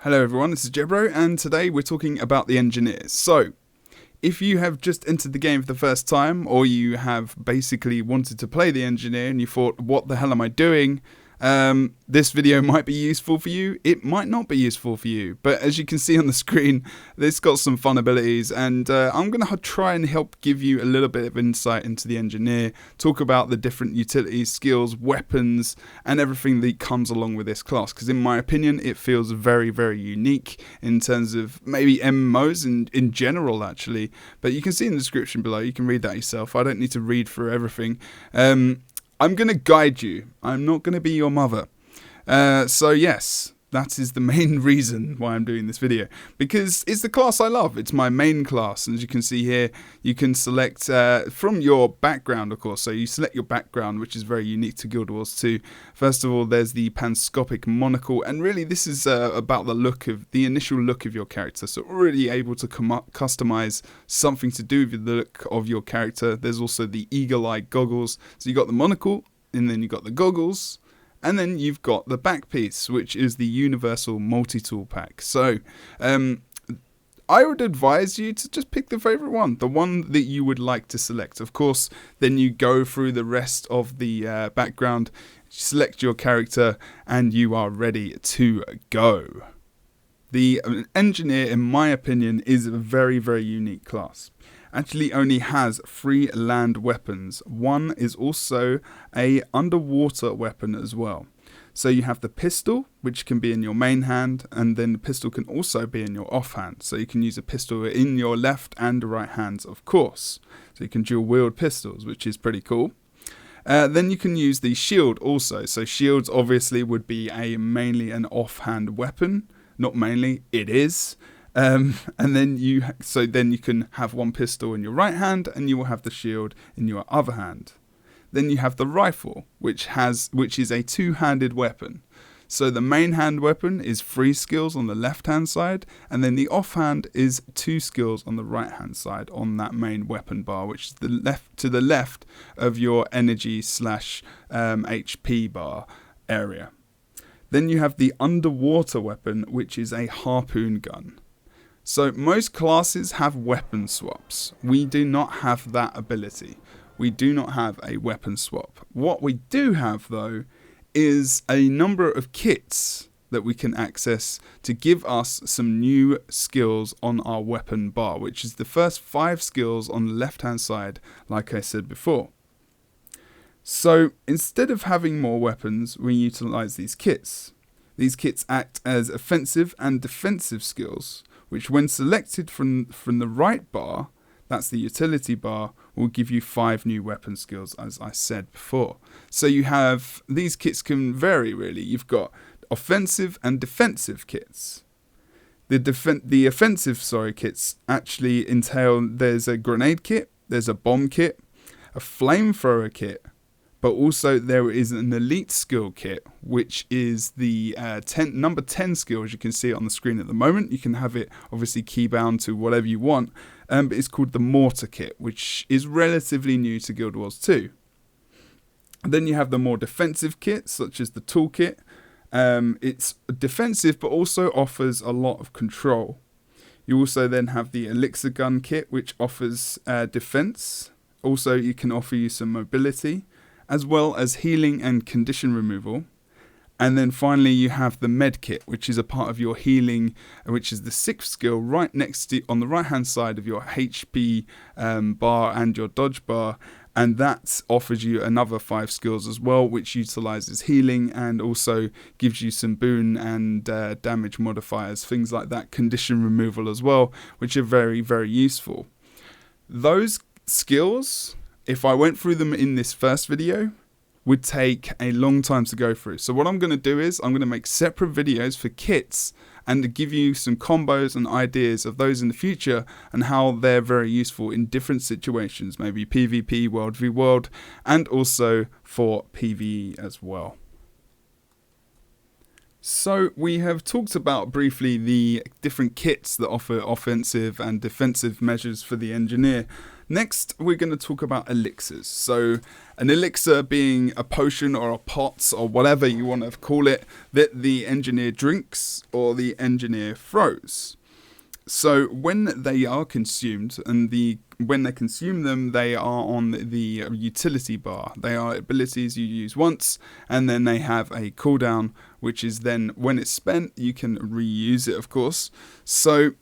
Hello everyone, this is Jebro, and today we're talking about the engineers. So, if you have just entered the game for the first time, or you have basically wanted to play the engineer and you thought, what the hell am I doing? This video might be useful for you, it might not be useful for you, but as you can see on the screen, it's got some fun abilities, and I'm going to try and help give you a little bit of insight into the engineer, talk about the different utilities, skills, weapons, and everything that comes along with this class, because in my opinion, it feels very, very unique in terms of maybe MMOs in general, actually, but you can see in the description below, you can read that yourself, I don't need to read through everything. I'm going to guide you. I'm not going to be your mother. So yes, that is the main reason why I'm doing this video. Because it's the class I love. It's my main class. And as you can see here, you can select from your background, of course. So you select your background, which is very unique to Guild Wars 2. First of all, there's the panscopic monocle. And really, this is about the initial look of your character. So already able to customize something to do with the look of your character. There's also the eagle-eye goggles. So you got the monocle, and then you got the goggles. And then you've got the back piece, which is the universal multi-tool pack. So, I would advise you to just pick the favorite one, the one that you would like to select. Of course, then you go through the rest of the background, select your character, and you are ready to go. The engineer, in my opinion, is a very, very unique class. Actually only has 3 land weapons. One is also a underwater weapon as well. So you have the pistol, which can be in your main hand, and then the pistol can also be in your offhand. So you can use a pistol in your left and right hands, of course. So you can dual wield pistols, which is pretty cool. Then you can use the shield also. So shields obviously would be mainly an offhand weapon. Not mainly, it is. And then you can have one pistol in your right hand, and you will have the shield in your other hand. Then you have the rifle, which is a two-handed weapon. So the main hand weapon is 3 skills on the left-hand side, and then the offhand is 2 skills on the right-hand side on that main weapon bar, which is to the left of your energy / HP bar area. Then you have the underwater weapon, which is a harpoon gun. So most classes have weapon swaps. We do not have that ability. We do not have a weapon swap. What we do have though is a number of kits that we can access to give us some new skills on our weapon bar, which is the first 5 skills on the left hand side, like I said before. So instead of having more weapons, we utilize these kits. These kits act as offensive and defensive skills, which when selected from the right bar, that's the utility bar, will give you 5 new weapon skills, as I said before. So you have, these kits can vary really. You've got offensive and defensive kits. The offensive kits actually entail, there's a grenade kit, there's a bomb kit, a flamethrower kit, but also there is an elite skill kit, which is the number 10 skill, as you can see it on the screen at the moment. You can have it obviously keybound to whatever you want, but it's called the mortar kit, which is relatively new to Guild Wars 2. Then you have the more defensive kits, such as the toolkit. It's defensive, but also offers a lot of control. You also then have the elixir gun kit, which offers defense. Also, you can offer you some mobility, as well as healing and condition removal. And then finally you have the med kit, which is a part of your healing, which is the 6th skill right next to, on the right hand side of your HP bar and your dodge bar, and that offers you another 5 skills as well, which utilizes healing and also gives you some boon and damage modifiers, things like that, condition removal as well, which are very, very useful. Those skills, if I went through them in this first video, would take a long time to go through. So what I'm going to do is I'm going to make separate videos for kits and to give you some combos and ideas of those in the future and how they're very useful in different situations, maybe PvP, World v World, and also for PvE as well. So we have talked about briefly the different kits that offer offensive and defensive measures for the engineer. Next, we're going to talk about elixirs. So, an elixir being a potion or a pot or whatever you want to call it that the engineer drinks or the engineer throws. So, when they are consumed, and when they consume them, they are on the utility bar. They are abilities you use once, and then they have a cooldown, which is then when it's spent, you can reuse it, of course. So,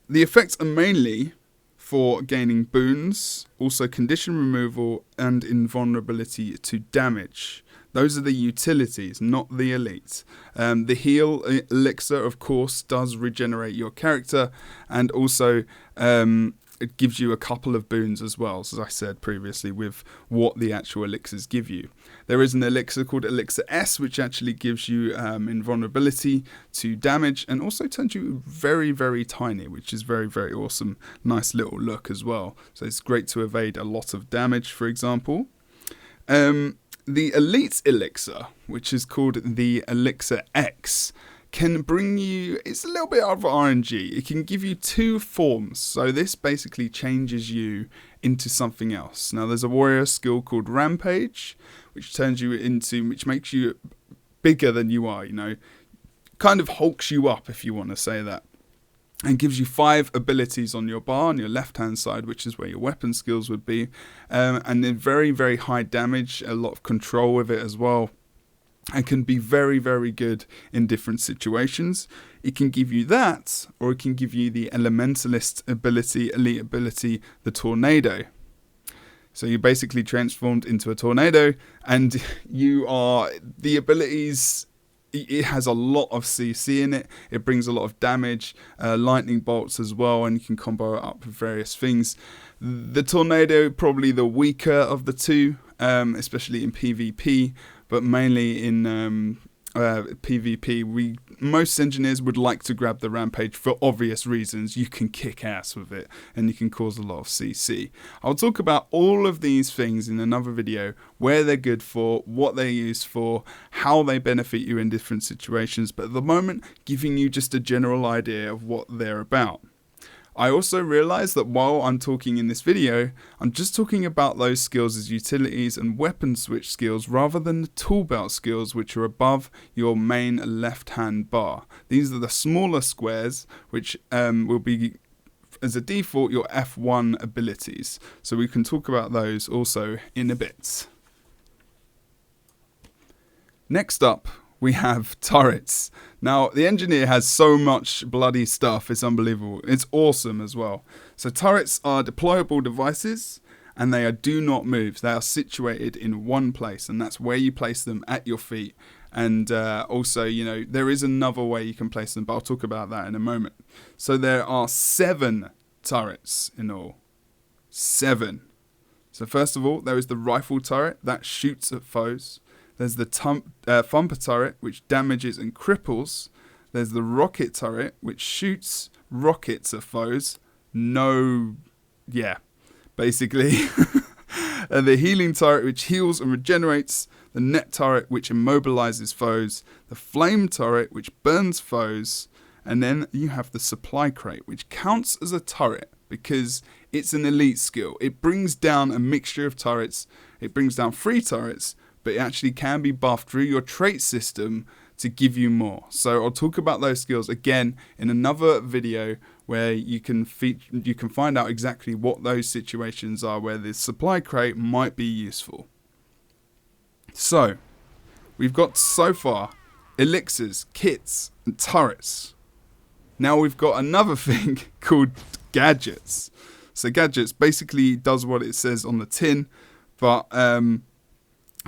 the effects are mainly for gaining boons, also condition removal, and invulnerability to damage. Those are the utilities, not the elite. The heal elixir, of course, does regenerate your character, and also it gives you a couple of boons as well, as I said previously, with what the actual elixirs give you. There is an elixir called Elixirs, which actually gives you invulnerability to damage, and also turns you very, very tiny, which is very, very awesome. Nice little look as well. So it's great to evade a lot of damage, for example. The elite elixir, which is called the Elixir X, can bring you, it's a little bit of RNG. It can give you two forms. So this basically changes you into something else. Now there's a warrior skill called Rampage, which makes you bigger than you are, kind of hulks you up, if you want to say that. And gives you 5 abilities on your bar on your left hand side, which is where your weapon skills would be. And then very, very high damage, a lot of control with it as well. And can be very, very good in different situations. It can give you that, or it can give you the elementalist ability, elite ability, the tornado. So you're basically transformed into a tornado, and you are the abilities. It has a lot of CC in it. It brings a lot of damage, lightning bolts as well, and you can combo it up with various things. The tornado, probably the weaker of the two, especially in PvP. But mainly in PvP, most engineers would like to grab the Rampage for obvious reasons. You can kick ass with it, and you can cause a lot of CC. I'll talk about all of these things in another video, where they're good for, what they're used for, how they benefit you in different situations, but at the moment, giving you just a general idea of what they're about. I also realized that while I'm talking in this video, I'm just talking about those skills as utilities and weapon switch skills rather than the tool belt skills, which are above your main left hand bar. These are the smaller squares, which will be, as a default, your F1 abilities. So we can talk about those also in a bit. Next up, we have turrets. Now, the engineer has so much bloody stuff, it's unbelievable. It's awesome as well. So turrets are deployable devices, and they do not move. They are situated in one place, and that's where you place them, at your feet. And also, there is another way you can place them, but I'll talk about that in a moment. So there are 7 turrets in all. 7. So first of all, there is the rifle turret that shoots at foes. There's the thumper turret, which damages and cripples. There's the rocket turret, which shoots rockets at foes. Basically. And the healing turret, which heals and regenerates. The net turret, which immobilizes foes. The flame turret, which burns foes. And then you have the supply crate, which counts as a turret because it's an elite skill. It brings down a mixture of turrets. It brings down 3 turrets. But it actually can be buffed through your trait system to give you more. So I'll talk about those skills again in another video where you can find out exactly what those situations are where this supply crate might be useful. So we've got so far elixirs, kits, and turrets. Now we've got another thing called gadgets. So gadgets basically does what it says on the tin, but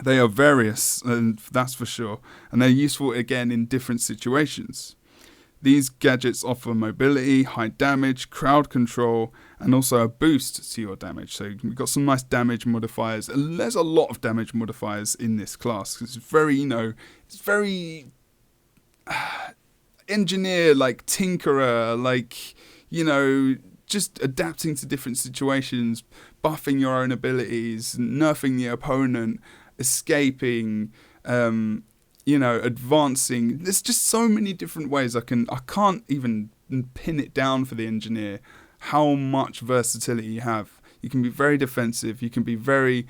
they are various, and that's for sure, and they're useful again in different situations. These gadgets offer mobility, high damage, crowd control, and also a boost to your damage. So we've got some nice damage modifiers, and there's a lot of damage modifiers in this class. It's very, it's very engineer, like tinkerer, like, just adapting to different situations, buffing your own abilities, nerfing the opponent, escaping, advancing. There's just so many different ways I can't even pin it down for the engineer how much versatility you have. You can be very defensive, you can be very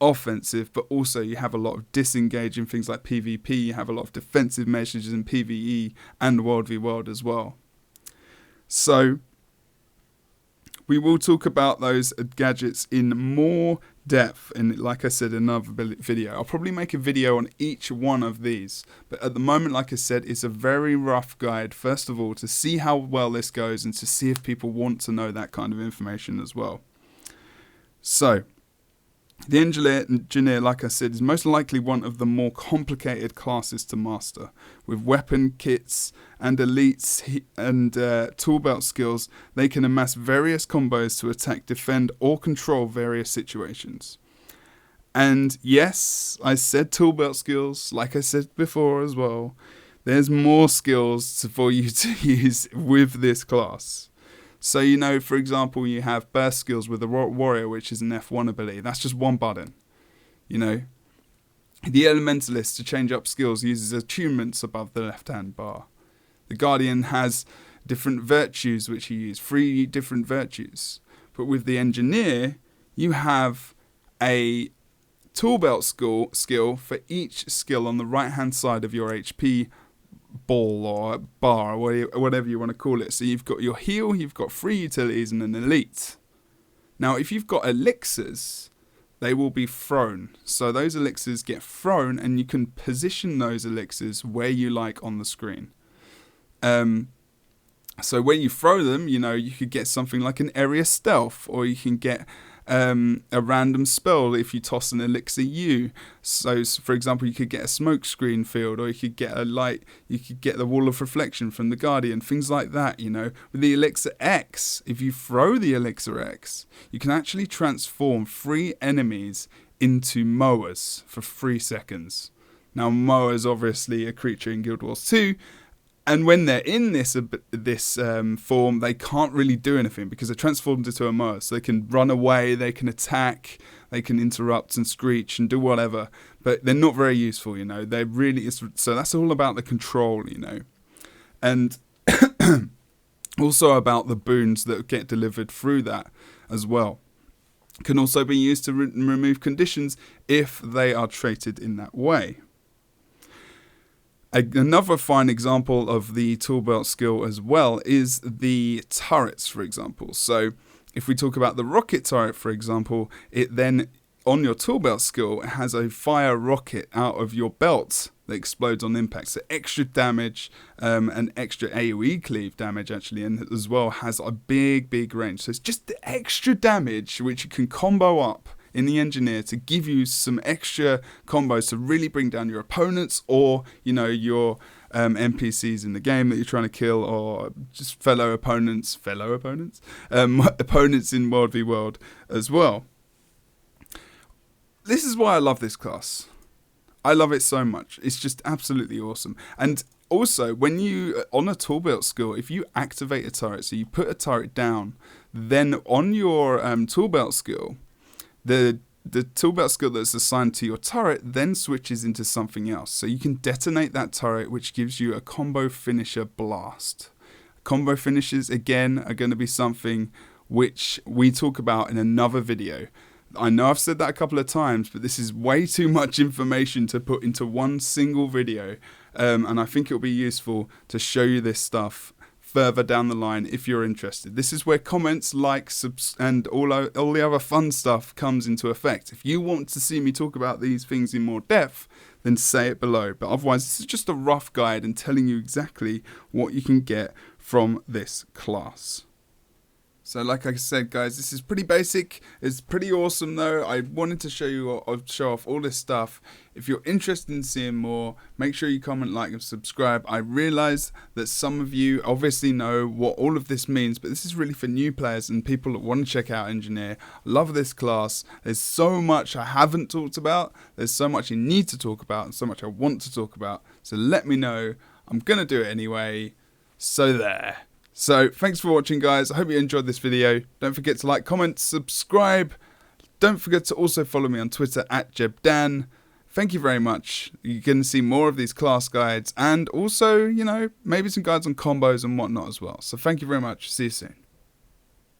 offensive, but also you have a lot of disengage in things like PvP, you have a lot of defensive measures in PvE and World v World as well. So we will talk about those gadgets in more depth in, like I said, another video. I'll probably make a video on each one of these, but at the moment, like I said, it's a very rough guide, first of all, to see how well this goes and to see if people want to know that kind of information as well. So the engineer, like I said, is most likely one of the more complicated classes to master. With weapon kits and elites and tool belt skills, they can amass various combos to attack, defend, or control various situations. And yes, I said tool belt skills, like I said before as well. There's more skills for you to use with this class. So, you know, for example, you have burst skills with the warrior, which is an F1 ability. That's just one button, you know. The elementalist, to change up skills, uses attunements above the left-hand bar. The guardian has different virtues, which he uses, 3 different virtues. But with the engineer, you have a tool belt skill for each skill on the right-hand side of your HP ball or bar or whatever you want to call it. So you've got your heal, you've got 3 utilities and an elite. Now if you've got elixirs, they will be thrown. So those elixirs get thrown and you can position those elixirs where you like on the screen. So when you throw them, you know, you could get something like an area stealth, or you can get a random spell if you toss an elixir U. So for example, you could get a smoke screen field, or you could get a light, you could get the wall of reflection from the guardian, things like that, you know. With the elixir X, if you throw the elixir X, you can actually transform 3 enemies into mowers for 3 seconds. Now mowers obviously a creature in Guild Wars 2, and when they're in this form, they can't really do anything because they're transformed into a mower. So they can run away, they can attack, they can interrupt and screech and do whatever. But they're not very useful, you know. They're really, so that's all about the control, you know. And also about the boons that get delivered through that as well. Can also be used to remove conditions if they are traded in that way. Another fine example of the tool belt skill as well is the turrets, for example. So if we talk about the rocket turret, for example, it then, on your tool belt skill, it has a fire rocket out of your belt that explodes on impact. So extra damage and extra AoE cleave damage, actually, and as well has a big range. So it's just the extra damage which you can combo up in the engineer to give you some extra combos to really bring down your opponents, or, you know, your NPCs in the game that you're trying to kill, or just fellow opponents in World v World as well. This is why I love this class. I love it so much. It's just absolutely awesome. And also, when you, on a tool belt skill, if you activate a turret, so you put a turret down, then on your tool belt skill, the tool belt skill that's assigned to your turret then switches into something else. So you can detonate that turret, which gives you a combo finisher blast. Combo finishers, again, are going to be something which we talk about in another video. I know I've said that a couple of times, but this is way too much information to put into one single video. And I think it'll be useful to show you this stuff further down the line if you're interested. This is where comments, likes, and all the other fun stuff comes into effect. If you want to see me talk about these things in more depth, then say it below. But otherwise, this is just a rough guide and telling you exactly what you can get from this class. So like I said, guys, this is pretty basic. It's pretty awesome, though. I wanted to show off all this stuff. If you're interested in seeing more, make sure you comment, like, and subscribe. I realize that some of you obviously know what all of this means, but this is really for new players and people that want to check out Engineer. I love this class. There's so much I haven't talked about. There's so much I need to talk about and so much I want to talk about. So let me know. I'm going to do it anyway. So there. So thanks for watching, guys. I hope you enjoyed this video. Don't forget to like, comment, subscribe. Don't forget to also follow me on Twitter @JebDan. Thank you very much. You're going to see more of these class guides and also, you know, maybe some guides on combos and whatnot as well. So thank you very much. See you soon.